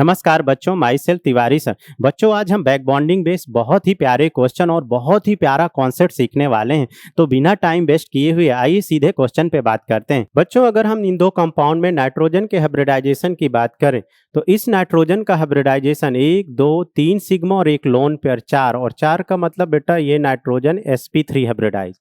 नमस्कार बच्चों, my self Tiwari sir. बच्चों, आज हम बैक बॉन्डिंग बेस्ड बहुत ही प्यारे क्वेश्चन और बहुत ही प्यारा कॉन्सेप्ट सीखने वाले हैं। तो बिना टाइम वेस्ट किए हुए आइए सीधे क्वेश्चन पे बात करते हैं। बच्चों, अगर हम इन दो कंपाउंड में नाइट्रोजन के हाइब्रिडाइजेशन की बात करें तो इस नाइट्रोजन का हाइब्रिडाइजेशन 1 2 3 सिग्मा और एक लोन पेयर 4, और 4 का मतलब बेटा ये नाइट्रोजन sp3 हाइब्रिडाइज।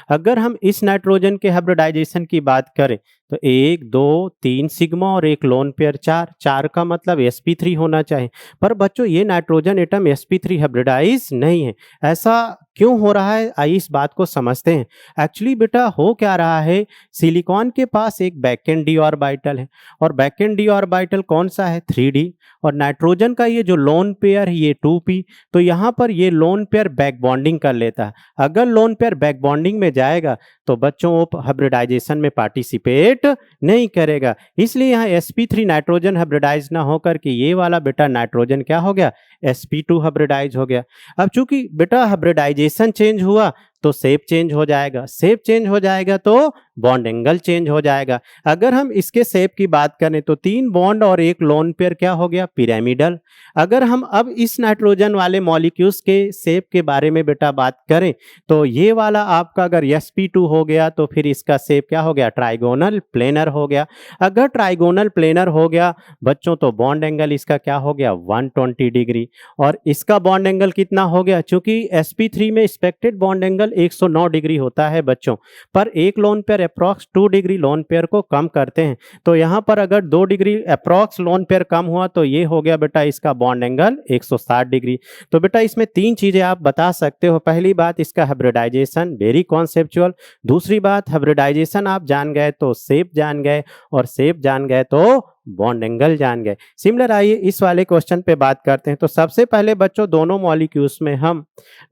अगर हम इस नाइट्रोजन के हाइब्रिडाइजेशन की बात करें तो 1 2 3 सिग्मा और एक लोन पेयर 4, 4 का मतलब sp3 होना चाहिए। पर बच्चों, ये नाइट्रोजन एटम sp3 हाइब्रिडाइज नहीं है। ऐसा क्यों हो रहा है, आइए इस बात को समझते हैं। एक्चुअली बेटा हो क्या रहा है, सिलिकॉन के पास एक बैकेंड डी ऑर्बिटल है, और बैकेंड डी ऑर्बिटल कौन सा है, 3d। और नाइट्रोजन का ये जो लोन पेयर है ये 2p। तो यहाँ पर ये लोन पेयर बैक बॉन्डिंग कर लेता है। अगर लोन पेयर बैक बॉन्डिंग में जाएगा तो बच्चों वो हाइब्रिडाइजेशन में पार्टिसिपेट नहीं करेगा। इसलिए यहाँ sp3 नाइट्रोजन हाइब्रिडाइज ना होकर के ये वाला बेटा नाइट्रोजन क्या हो गया, sp2 हाइब्रिडाइज हो गया। अब चूंकि बेटा हाइब्रिडाइजेशन चेंज हुआ तो शेप चेंज हो जाएगा, शेप चेंज हो जाएगा तो बॉन्ड एंगल चेंज हो जाएगा। अगर हम इसके शेप की बात करें तो 3 बॉन्ड और एक लोन पेयर क्या हो गया, पिरामिडल। अगर हम अब इस नाइट्रोजन वाले मॉलिक्यूल्स के शेप के बारे में बेटा बात करें तो ये वाला आपका अगर sp2 हो गया तो फिर इसका शेप क्या हो गया, ट्राइगोनल प्लेनर हो गया। अगर ट्राइगोनल प्लेनर हो गया बच्चों तो बॉन्ड एंगल इसका क्या हो गया, 120 डिग्री। और इसका बॉन्ड एंगल कितना हो गया, चूंकि sp3 में एक्सपेक्टेड बॉन्ड एंगल 109 डिग्री होता है बच्चों, पर एक lone pair approx 2 degree lone pair को कम करते हैं। तो यहाँ पर अगर 2 डिग्री अप्रॉक्स लोन पेयर कम हुआ तो ये हो गया बेटा इसका बॉन्ड एंगल 160 डिग्री। तो बेटा इसमें 3 चीजें आप बता सकते हो। पहली बात इसका हाइब्रिडाइजेशन, वेरी कॉन्सेप्चुअल। दूसरी बात हाइब्रिडाइजेशन आप जान गए तो शेप जान गए, और शेप जान गए तो बॉन्ड एंगल जान गए। सिमिलर आइए इस वाले क्वेश्चन पे बात करते हैं। तो सबसे पहले बच्चों दोनों मॉलिक्यूल्स में हम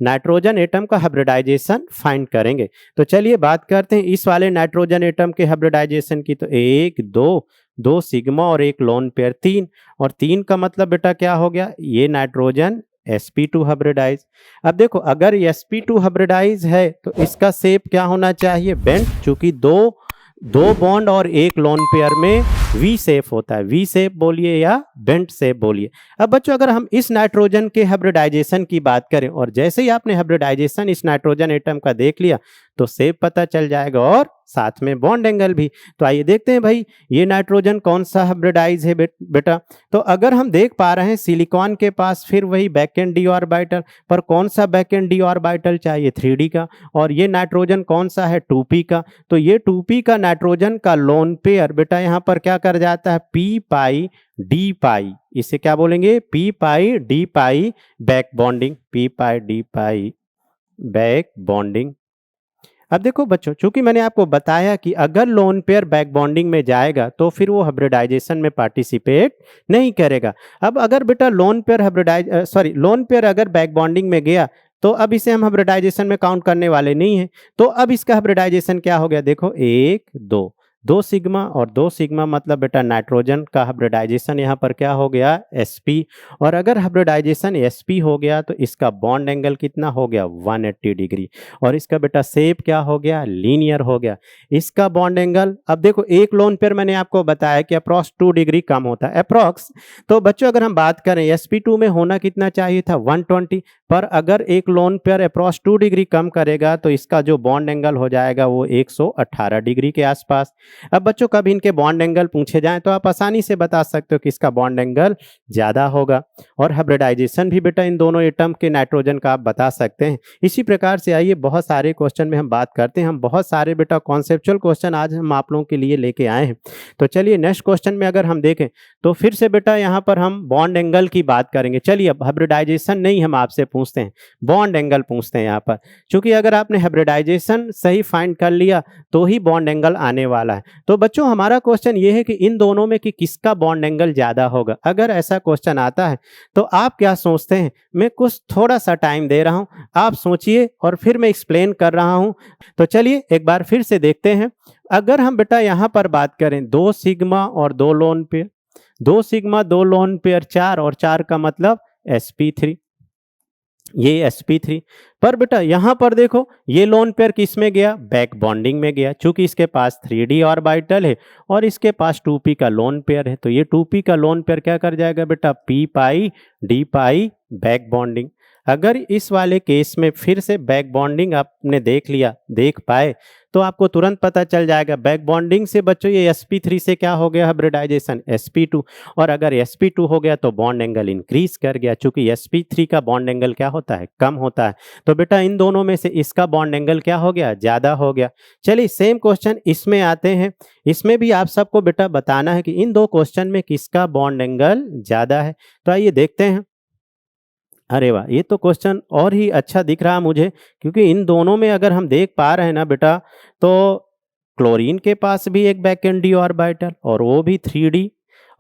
नाइट्रोजन एटम का हाइब्रिडाइजेशन फाइंड करेंगे। तो चलिए बात करते हैं इस वाले नाइट्रोजन एटम के हाइब्रिडाइजेशन की। तो 1 2 सिग्मा और एक लोन पेयर 3, और 3 का मतलब बेटा क्या हो गया, ये नाइट्रोजन sp2 हाइब्रिडाइज। अब देखो अगर sp2 हाइब्रिडाइज है तो इसका शेप क्या होना चाहिए, बेंट। चूंकि दो बॉन्ड और एक लोन पेयर में वी शेप होता है, वी शेप बोलिए या बेंट शेप बोलिए। अब बच्चों अगर हम इस नाइट्रोजन के हाइब्रिडाइजेशन की बात करें, और जैसे ही आपने हाइब्रिडाइजेशन इस नाइट्रोजन एटम का देख लिया तो शेप पता चल जाएगा और साथ में बॉन्ड एंगल भी। तो आइए देखते हैं भाई ये नाइट्रोजन कौन सा हाइब्रिडाइज है बेटा। तो अगर हम देख पा रहे हैं सिलिकॉन के पास फिर वही बैकेंड डी ऑर्बिटल, पर कौन सा बैकेंड डी ऑर्बिटल चाहिए, 3d का। और ये नाइट्रोजन कौन सा है, 2p का। तो ये 2p का नाइट्रोजन का लोन पेयर बेटा यहाँ पर क्या कर जाता है, p पाई d पाई। इसे क्या बोलेंगे, p पाई d पाई बैक बॉन्डिंग, p पाई d पाई बैक बॉन्डिंग। अब देखो बच्चों, चूंकि मैंने आपको बताया कि अगर लोन पेयर बैक बॉन्डिंग में जाएगा तो फिर वो हाइब्रिडाइजेशन में पार्टिसिपेट नहीं करेगा। अब अगर बेटा लोन पेयर अगर बैक बॉन्डिंग में गया तो अब इसे हम हाइब्रिडाइजेशन में काउंट करने वाले नहीं है। तो अब इसका हाइब्रिडाइजेशन क्या हो गया, देखो 1 2 सिग्मा और 2 सिग्मा मतलब बेटा नाइट्रोजन का हाइब्रिडाइजेशन यहाँ पर क्या हो गया, sp। और अगर हाइब्रिडाइजेशन sp हो गया तो इसका बॉन्ड एंगल कितना हो गया, 180 डिग्री। और इसका बेटा शेप क्या हो गया, लीनियर हो गया। इसका बॉन्ड एंगल, अब देखो एक लोन पेयर मैंने आपको बताया कि अप्रॉक्स 2 डिग्री कम होता है, अप्रॉक्स। तो बच्चों अगर हम बात करें sp2 में होना कितना चाहिए था, 120, पर अगर एक लोन पेयर अप्रॉक्स 2 डिग्री कम करेगा तो इसका जो बॉन्ड एंगल हो जाएगा वो 118 डिग्री के आसपास। अब बच्चों कभी इनके बॉन्ड एंगल पूछे जाएं तो आप आसानी से बता सकते हो कि इसका बॉन्ड एंगल ज्यादा होगा। और हाइब्रिडाइजेशन भी बेटा इन दोनों एटम के नाइट्रोजन का आप बता सकते हैं। इसी प्रकार से आइए बहुत सारे क्वेश्चन में हम बात करते हैं। हम बहुत सारे बेटा कॉन्सेप्चुअल क्वेश्चन आज हम आप लोगों के लिए लेके आए हैं। तो चलिए नेक्स्ट क्वेश्चन में अगर हम देखें तो फिर से बेटा यहाँ पर हम बॉन्ड एंगल की बात करेंगे। चलिए अब हाइब्रिडाइजेशन नहीं हम आपसे पूछते हैं, बॉन्ड एंगल पूछते हैं यहाँ पर। चूंकि अगर आपने हाइब्रिडाइजेशन सही फाइंड कर लिया तो ही बॉन्ड एंगल आने वाला है। तो बच्चों हमारा क्वेश्चन ये है कि इन दोनों में कि किसका बॉन्ड एंगल ज्यादा होगा। अगर ऐसा क्वेश्चन आता है तो आप क्या सोचते हैं, मैं कुछ थोड़ा सा टाइम दे रहा हूं, आप सोचिए और फिर मैं एक्सप्लेन कर रहा हूं। तो चलिए एक बार फिर से देखते हैं। अगर हम बेटा यहां पर बात करें 2 सिग्मा और 2 lone pair, 2 sigma 2 lone pair 4, और 4 का मतलब sp3। ये sp3। पर बेटा यहाँ पर देखो ये लोन पेयर किस में गया, बैक बॉन्डिंग में गया, चूंकि इसके पास 3d ऑर्बिटल है और इसके पास 2p का लोन पेयर है, तो ये 2p का लोन पेयर क्या कर जाएगा बेटा, p पाई d पाई बैक बॉन्डिंग। अगर इस वाले केस में फिर से बैक बॉन्डिंग आपने देख पाए तो आपको तुरंत पता चल जाएगा बैक बॉन्डिंग से बच्चों ये sp3 से क्या हो गया, हाइब्रिडाइजेशन sp2। और अगर sp2 हो गया तो बॉन्ड एंगल इंक्रीज कर गया, चूंकि sp3 का बॉन्ड एंगल क्या होता है, कम होता है। तो बेटा इन दोनों में से इसका बॉन्ड एंगल क्या हो गया, ज्यादा हो गया। चलिए सेम क्वेश्चन इसमें आते हैं। इसमें भी आप सबको बेटा बताना है कि इन दो क्वेश्चन में किसका बॉन्ड एंगल ज्यादा है। तो आइए देखते हैं। अरे वाह, ये तो क्वेश्चन और ही अच्छा दिख रहा मुझे, क्योंकि इन दोनों में अगर हम देख पा रहे हैं ना बेटा, तो क्लोरीन के पास भी एक बैक एंड डी ऑर्बिटल और वो भी 3d,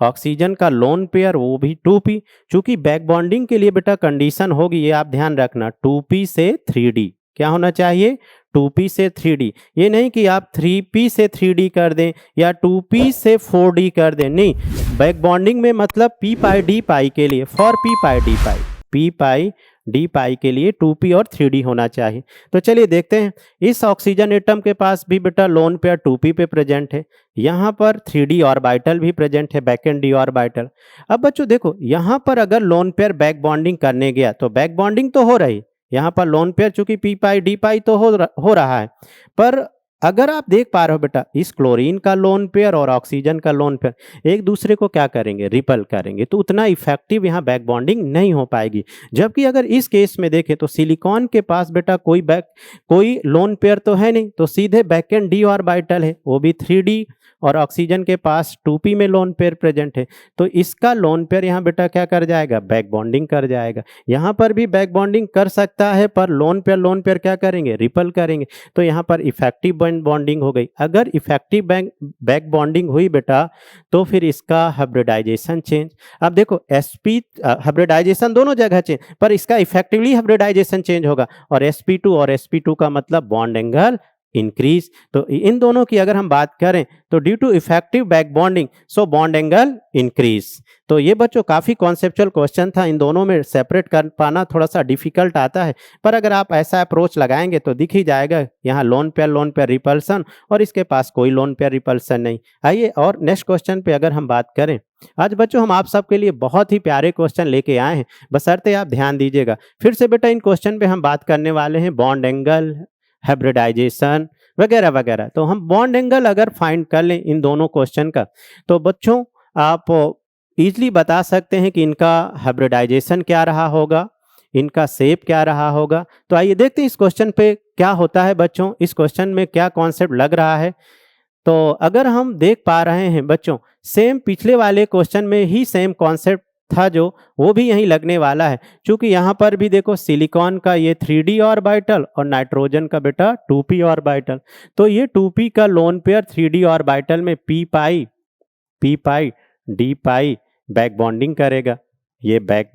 ऑक्सीजन का लोन पेयर वो भी 2p। चूंकि बैक बॉन्डिंग के लिए बेटा कंडीशन होगी, ये आप ध्यान रखना, 2p से 3d क्या होना चाहिए, 2p से 3d। ये नहीं कि आप 3p से 3d कर दें या 2p से 4d कर दें, नहीं। बैक बॉन्डिंग में मतलब p पाई d पाई के लिए, for p pi d pi, p pi d पाई के लिए 2p और 3d होना चाहिए। तो चलिए देखते हैं। इस ऑक्सीजन एटम के पास भी बेटा लोन पेयर 2p पे प्रेजेंट है, यहाँ पर 3d ऑर्बिटल भी प्रेजेंट है, बैक एंड डी ऑर्बिटल। अब बच्चों देखो यहाँ पर अगर लोन पेयर बैक बॉन्डिंग करने गया तो बैक बॉन्डिंग तो हो रही, यहाँ पर लोन पेयर चूंकि p पाई d पाई तो हो रहा है। पर अगर आप देख पा रहे हो बेटा, इस क्लोरीन का लोन पेयर और ऑक्सीजन का लोन पेयर एक दूसरे को क्या करेंगे, रिपल करेंगे, तो उतना इफेक्टिव यहाँ बैक बॉन्डिंग नहीं हो पाएगी। जबकि अगर इस केस में देखें तो सिलिकॉन के पास बेटा कोई लोन पेयर तो है नहीं, तो सीधे बैक एंड डी ऑर्बिटल है, वो भी 3d, और ऑक्सीजन के पास 2p में लोन पेयर प्रेजेंट है। तो इसका लोन पेयर यहाँ बेटा क्या कर जाएगा, बैक बॉन्डिंग कर जाएगा। यहाँ पर भी बैक बॉन्डिंग कर सकता है, पर लोन पेयर क्या करेंगे, रिपल करेंगे। तो यहाँ पर इफेक्टिव बॉन्डिंग हो गई। अगर इफेक्टिव बैक बॉन्डिंग हुई बेटा तो फिर इसका हाइब्रिडाइजेशन चेंज। अब देखो हाइब्रिडाइजेशन दोनों जगह चेंज, पर इसका इफेक्टिवली हाइब्रिडाइजेशन चेंज होगा, और sp2 का मतलब बॉन्ड एंगल इंक्रीज। तो इन दोनों की अगर हम बात करें तो due to effective back bonding so bond angle increase. तो ये बच्चों काफी कॉन्सेप्चुअल क्वेश्चन था, इन दोनों में सेपरेट कर पाना थोड़ा सा डिफिकल्ट आता है, पर अगर आप ऐसा अप्रोच लगाएंगे तो दिख ही जाएगा। यहाँ लोन पेयर रिपल्सन और इसके पास कोई लोन पेयर रिपल्सन नहीं। आइए और नेक्स्ट क्वेश्चन पे अगर हम बात करें, आज बच्चों हम आप सबके लिए बहुत ही प्यारे क्वेश्चन लेके आए हैं, बशर्ते आप ध्यान दीजिएगा। फिर से बेटा इन क्वेश्चन पे हम बात करने वाले हैं बॉन्ड एंगल, हाइब्रिडाइजेशन वगैरह वगैरह। तो हम बॉन्ड एंगल अगर फाइंड कर लें इन दोनों क्वेश्चन का, तो बच्चों आप इजली बता सकते हैं कि इनका हाइब्रिडाइजेशन क्या रहा होगा, इनका शेप क्या रहा होगा। तो आइए देखते हैं इस क्वेश्चन पे क्या होता है बच्चों, इस क्वेश्चन में क्या कॉन्सेप्ट लग रहा है। तो अगर हम देख पा रहे हैं बच्चों, सेम पिछले वाले क्वेश्चन में ही सेम कॉन्सेप्ट था जो वो भी यहीं लगने वाला है। क्योंकि यहाँ पर भी देखो सिलिकॉन का ये 3d ऑर्बिटल और नाइट्रोजन का बेटा 2p ऑर्बिटल, तो ये 2p का लोन पेयर 3d ऑर्बिटल में p पाई d पाई बैक बॉन्डिंग करेगा। ये बैक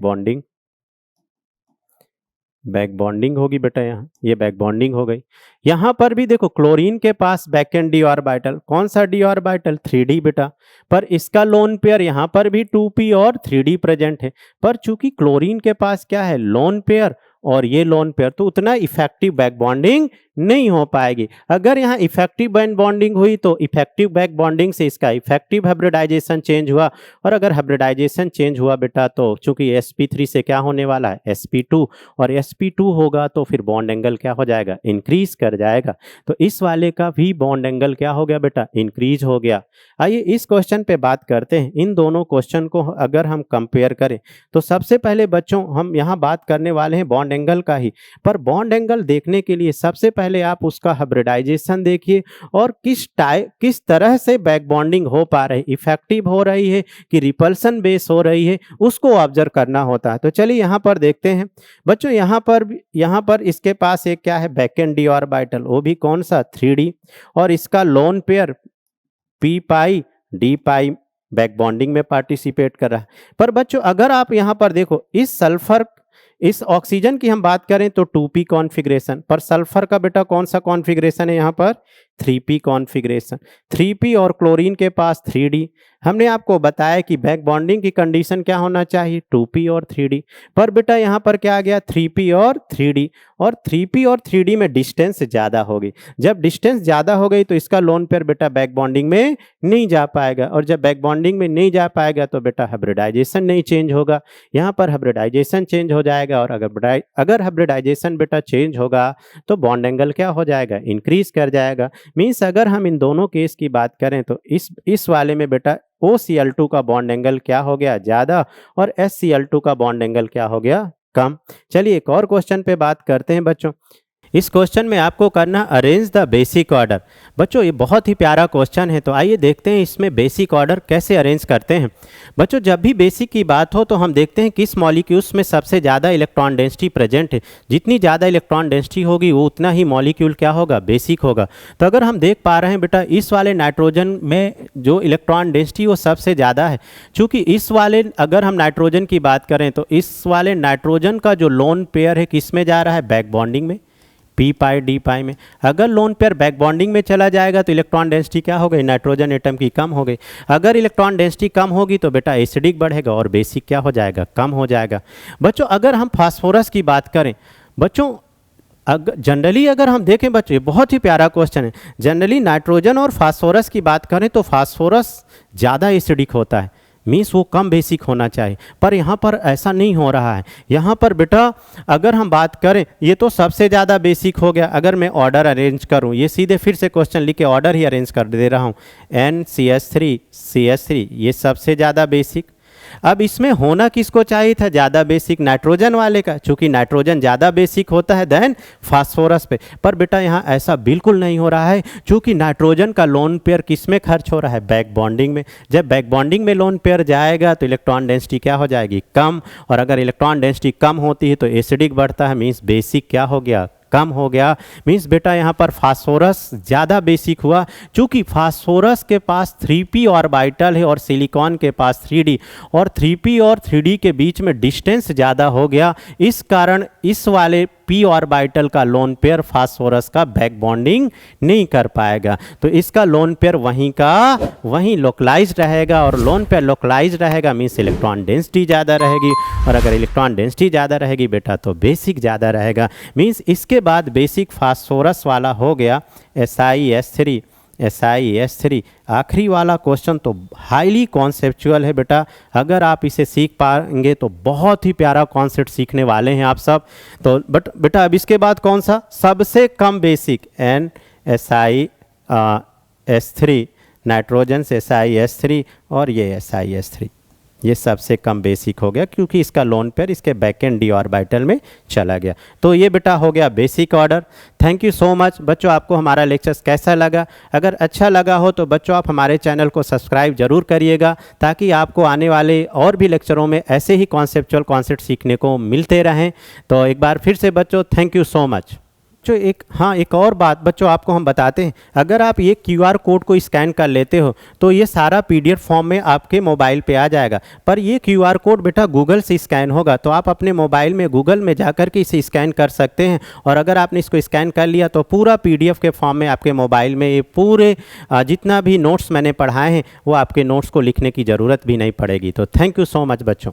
बॉन्डिंग होगी बेटा, यहाँ ये बैक बॉन्डिंग हो गई। यहाँ पर भी देखो क्लोरीन के पास बैक एंड डी ऑर्बिटल, कौन सा डी ऑर्बिटल, 3d बेटा, पर इसका लोन पेयर यहाँ पर भी 2p और 3d प्रेजेंट है। पर चूंकि क्लोरीन के पास क्या है, लोन पेयर और ये लोन पेयर, तो उतना इफेक्टिव बैक बॉन्डिंग नहीं हो पाएगी। अगर यहाँ इफेक्टिव बैक बॉन्डिंग हुई तो इफेक्टिव बैक बॉन्डिंग से इसका इफेक्टिव हाइब्रिडाइजेशन चेंज हुआ, और अगर हाइब्रिडाइजेशन चेंज हुआ बेटा तो चूंकि sp3 से क्या होने वाला है, sp2, और sp2 होगा तो फिर बॉन्ड एंगल क्या हो जाएगा, इंक्रीज कर जाएगा। तो इस वाले का भी बॉन्ड एंगल क्या हो गया बेटा, इंक्रीज हो गया। आइए इस क्वेश्चन पे बात करते हैं। इन दोनों क्वेश्चन को अगर हम कंपेयर करें तो सबसे पहले बच्चों हम यहाँ बात करने वाले हैं बॉन्ड एंगल का ही। पर बॉन्ड एंगल देखने के लिए सबसे पहले आप उसका हाइब्रिडाइजेशन देखिए और किस तरह से बैक बॉन्डिंग हो पा रही, इफेक्टिव हो रही है कि रिपल्सन बेस हो रही है, उसको ऑब्जर्व करना होता है। तो चलिए यहाँ पर देखते हैं बच्चों। यहाँ पर इसके पास एक क्या है, बैक एंड डी ऑर्बिटल, वो भी कौन सा, 3d, और इसका लोन पेयर p पाई d पाई बैक बॉन्डिंग में पार्टिसिपेट कर रहा है। पर बच्चों अगर आप यहाँ पर देखो, इस ऑक्सीजन की हम बात करें तो 2p कॉन्फ़िगरेशन, पर सल्फर का बेटा कौन सा कॉन्फ़िगरेशन है यहाँ पर, 3p कॉन्फ़िगरेशन, 3p और क्लोरीन के पास 3d। हमने आपको बताया कि बैक बॉन्डिंग की कंडीशन क्या होना चाहिए, 2p और 3d। पर बेटा यहाँ पर क्या आ गया, 3p और 3d, और 3p और 3d में डिस्टेंस ज़्यादा होगी। जब डिस्टेंस ज़्यादा हो गई तो इसका लोन पेयर बेटा बैक बॉन्डिंग में नहीं जा पाएगा, और जब बैक बॉन्डिंग में नहीं जा पाएगा तो बेटा हाइब्रिडाइजेशन नहीं चेंज होगा। यहाँ पर हाइब्रिडाइजेशन चेंज हो जाएगा, और अगर हाइब्रिडाइजेशन बेटा चेंज होगा तो बॉन्ड एंगल क्या हो जाएगा, इंक्रीज कर जाएगा। मीन्स अगर हम इन दोनों केस की बात करें तो इस वाले में बेटा OCl2 का बॉन्ड एंगल क्या हो गया, ज़्यादा, और SCl2 का बॉन्ड एंगल क्या हो गया, कम। चलिए एक और क्वेश्चन पे बात करते हैं बच्चों। इस क्वेश्चन में आपको करना अरेंज द बेसिक ऑर्डर। बच्चों ये बहुत ही प्यारा क्वेश्चन है, तो आइए देखते हैं इसमें बेसिक ऑर्डर कैसे अरेंज करते हैं। बच्चों जब भी बेसिक की बात हो तो हम देखते हैं किस मॉलिक्यूल्स में सबसे ज़्यादा इलेक्ट्रॉन डेंसिटी प्रेजेंट है। जितनी ज़्यादा इलेक्ट्रॉन डेंसिटी होगी वो उतना ही मॉलिक्यूल क्या होगा, बेसिक होगा। तो अगर हम देख पा रहे हैं बेटा इस वाले नाइट्रोजन में जो इलेक्ट्रॉन डेंसिटी वो सबसे ज़्यादा है। चूँकि इस वाले अगर हम नाइट्रोजन की बात करें तो इस वाले नाइट्रोजन का जो लोन पेयर है किस में जा रहा है, बैक बॉन्डिंग में, p पाई d पाई में। अगर लोन पेयर बैक बॉन्डिंग में चला जाएगा तो इलेक्ट्रॉन डेंसिटी क्या हो गई, नाइट्रोजन एटम की कम हो गई। अगर इलेक्ट्रॉन डेंसिटी कम होगी तो बेटा एसिडिक बढ़ेगा और बेसिक क्या हो जाएगा, कम हो जाएगा। बच्चों अगर हम फास्फोरस की बात करें, बच्चों जनरली अगर हम देखें बच्चों, ये बहुत ही प्यारा क्वेश्चन है। जनरली नाइट्रोजन और फास्फोरस की बात करें तो फास्फोरस ज़्यादा एसिडिक होता है, मीन्स वो कम बेसिक होना चाहिए, पर यहाँ पर ऐसा नहीं हो रहा है। यहाँ पर बेटा अगर हम बात करें, ये तो सबसे ज़्यादा बेसिक हो गया। अगर मैं ऑर्डर अरेंज करूँ, ये सीधे फिर से क्वेश्चन लिख के ऑर्डर ही अरेंज कर दे रहा हूँ, NCH3 CH3 ये सबसे ज़्यादा बेसिक। अब इसमें होना किसको चाहिए था ज़्यादा बेसिक, नाइट्रोजन वाले का, चूँकि नाइट्रोजन ज़्यादा बेसिक होता है देन फास्फोरस पे। पर बेटा यहाँ ऐसा बिल्कुल नहीं हो रहा है, चूँकि नाइट्रोजन का लोन पेयर किस में खर्च हो रहा है, बैक बॉन्डिंग में। जब बैक बॉन्डिंग में लोन पेयर जाएगा तो इलेक्ट्रॉन डेंसिटी क्या हो जाएगी, कम, और अगर इलेक्ट्रॉन डेंसिटी कम होती है तो एसिडिक बढ़ता है, मीन्स बेसिक क्या हो गया, कम हो गया। मीन्स बेटा यहाँ पर फास्फोरस ज़्यादा बेसिक हुआ, चूँकि फास्फोरस के पास 3p ऑर्बिटल है और सिलिकॉन के पास 3d, और 3p और 3d के बीच में डिस्टेंस ज़्यादा हो गया। इस कारण इस वाले p ऑर्बिटल का लोन पेयर फास्फोरस का बैक बॉन्डिंग नहीं कर पाएगा, तो इसका लोन पेयर वहीं का वहीं लोकलाइज्ड रहेगा, और लोन पेयर लोकलाइज्ड रहेगा मीन्स इलेक्ट्रॉन डेंसिटी ज़्यादा रहेगी, और अगर इलेक्ट्रॉन डेंसिटी ज़्यादा रहेगी बेटा तो बेसिक ज़्यादा रहेगा। मीन्स इसके बाद बेसिक फास्फोरस वाला हो गया SiS3 SiS3। आखिरी वाला क्वेश्चन तो हाईली कॉन्सेप्चुअल है बेटा, अगर आप इसे सीख पाएंगे तो बहुत ही प्यारा कॉन्सेप्ट सीखने वाले हैं आप सब। तो बट बेटा अब इसके बाद कौन सा सबसे कम बेसिक, NSiS3 नाइट्रोजन से SiS3 और ये SiS3, ये सबसे कम बेसिक हो गया क्योंकि इसका लोन पेयर इसके बैक एंड d ऑर्बिटल में चला गया। तो ये बेटा हो गया basic order. Thank you so much बच्चों, आपको हमारा लेक्चर्स कैसा लगा? अगर अच्छा लगा हो तो बच्चों आप हमारे चैनल को सब्सक्राइब जरूर करिएगा, ताकि आपको आने वाले और भी लेक्चरों में ऐसे ही कॉन्सेप्चुअल कॉन्सेप्ट सीखने को मिलते रहें। तो एक बार फिर से बच्चों थैंक यू सो मच। जो एक और बात बच्चों आपको हम बताते हैं, अगर आप ये QR कोड को स्कैन कर लेते हो तो ये सारा PDF फॉर्म में आपके मोबाइल पे आ जाएगा। पर ये QR कोड बेटा गूगल से स्कैन होगा, तो आप अपने मोबाइल में गूगल में जा कर के इसे स्कैन कर सकते हैं, और अगर आपने इसको स्कैन कर लिया तो पूरा PDF के फॉर्म में आपके मोबाइल में ये पूरे जितना भी नोट्स मैंने पढ़ाए हैं वो आपके नोट्स को लिखने की ज़रूरत भी नहीं पड़ेगी। तो थैंक यू सो मच बच्चों।